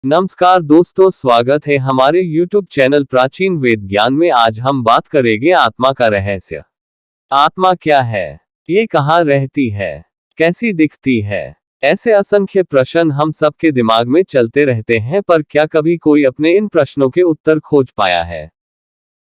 नमस्कार दोस्तों, स्वागत है हमारे YouTube चैनल प्राचीन वेद ज्ञान में। आज हम बात करेंगे आत्मा का रहस्य। आत्मा क्या है? ये कहाँ रहती है? कैसी दिखती है? ऐसे असंख्य प्रश्न हम सबके दिमाग में चलते रहते हैं, पर क्या कभी कोई अपने इन प्रश्नों के उत्तर खोज पाया है?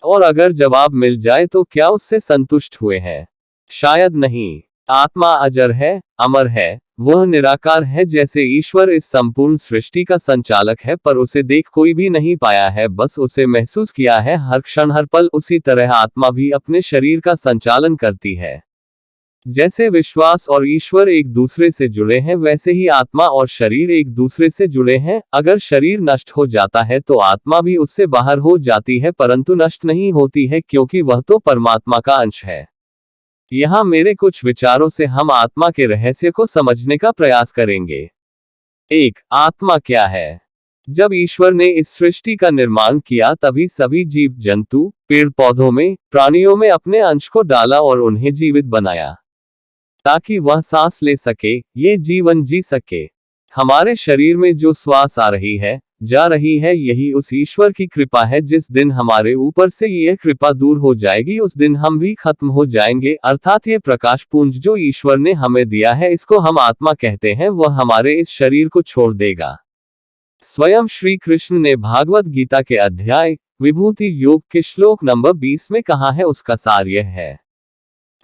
और अगर जवाब मिल जाए तो क्या उससे संतुष्ट हुए हैं? शायद नहीं। आत्मा अजर है, अमर है, वह निराकार है, जैसे ईश्वर इस संपूर्ण सृष्टि का संचालक है, पर उसे देख कोई भी नहीं पाया है, बस उसे महसूस किया है हर क्षण हर पल। उसी तरह आत्मा भी अपने शरीर का संचालन करती है। जैसे विश्वास और ईश्वर एक दूसरे से जुड़े हैं, वैसे ही आत्मा और शरीर एक दूसरे से जुड़े हैं। अगर शरीर नष्ट हो जाता है तो आत्मा भी उससे बाहर हो जाती है, परंतु नष्ट नहीं होती है, क्योंकि वह तो परमात्मा का अंश है। यहाँ मेरे कुछ विचारों से हम आत्मा के रहस्य को समझने का प्रयास करेंगे। 1. आत्मा क्या है? जब ईश्वर ने इस सृष्टि का निर्माण किया, तभी सभी जीव जंतु, पेड़ पौधों में, प्राणियों में अपने अंश को डाला और उन्हें जीवित बनाया, ताकि वह सांस ले सके, ये जीवन जी सके। हमारे शरीर में जो श्वास आ रही है, जा रही है, यही उस ईश्वर की कृपा है। जिस दिन हमारे ऊपर से यह कृपा दूर हो जाएगी, उस दिन हम भी खत्म हो जाएंगे। अर्थात ये प्रकाश पुंज जो ईश्वर ने हमें दिया है, इसको हम आत्मा कहते हैं, वह हमारे इस शरीर को छोड़ देगा। स्वयं श्री कृष्ण ने भागवत गीता के अध्याय विभूति योग के श्लोक नंबर 20 में कहा है, उसका सार यह है: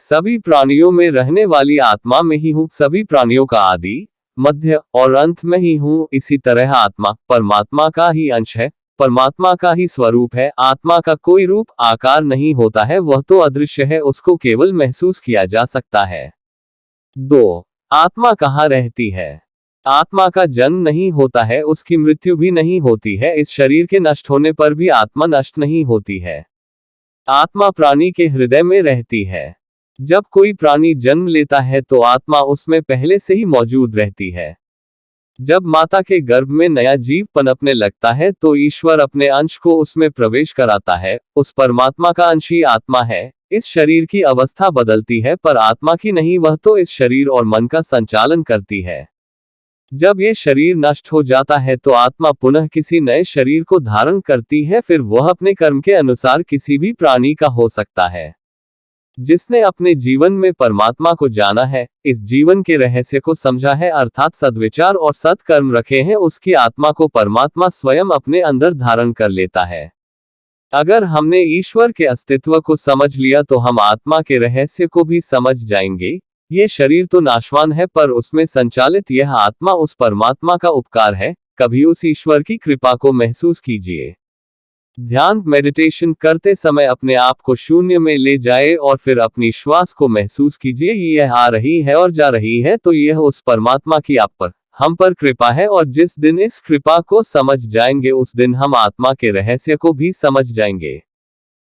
सभी प्राणियों में रहने वाली आत्मा में ही हूँ, सभी प्राणियों का आदि, मध्य और अंत में ही हूँ। इसी तरह आत्मा परमात्मा का ही अंश है, परमात्मा का ही स्वरूप है। आत्मा का कोई रूप आकार नहीं होता है, वह तो अदृश्य है, उसको केवल महसूस किया जा सकता है। 2. आत्मा कहाँ रहती है? आत्मा का जन्म नहीं होता है, उसकी मृत्यु भी नहीं होती है। इस शरीर के नष्ट होने पर भी आत्मा नष्ट नहीं होती है। आत्मा प्राणी के हृदय में रहती है। जब कोई प्राणी जन्म लेता है तो आत्मा उसमें पहले से ही मौजूद रहती है। जब माता के गर्भ में नया जीव पनपने लगता है तो ईश्वर अपने अंश को उसमें प्रवेश कराता है। उस परमात्मा का अंश ही आत्मा है। इस शरीर की अवस्था बदलती है, पर आत्मा की नहीं, वह तो इस शरीर और मन का संचालन करती है। जब ये शरीर नष्ट हो जाता है तो आत्मा पुनः किसी नए शरीर को धारण करती है, फिर वह अपने कर्म के अनुसार किसी भी प्राणी का हो सकता है। जिसने अपने जीवन में परमात्मा को जाना है, इस जीवन के रहस्य को समझा है, अर्थात सद्विचार और सत्कर्म रखे हैं, उसकी आत्मा को परमात्मा स्वयं अपने अंदर धारण कर लेता है। अगर हमने ईश्वर के अस्तित्व को समझ लिया तो हम आत्मा के रहस्य को भी समझ जाएंगे। ये शरीर तो नाशवान है, पर उसमें संचालित यह आत्मा उस परमात्मा का उपकार है। कभी उस ईश्वर की कृपा को महसूस कीजिए। ध्यान मेडिटेशन करते समय अपने आप को शून्य में ले जाए और फिर अपनी श्वास को महसूस कीजिए। यह आ रही है और जा रही है, तो यह उस परमात्मा की आप पर, हम पर कृपा है। और जिस दिन इस कृपा को समझ जाएंगे, उस दिन हम आत्मा के रहस्य को भी समझ जाएंगे।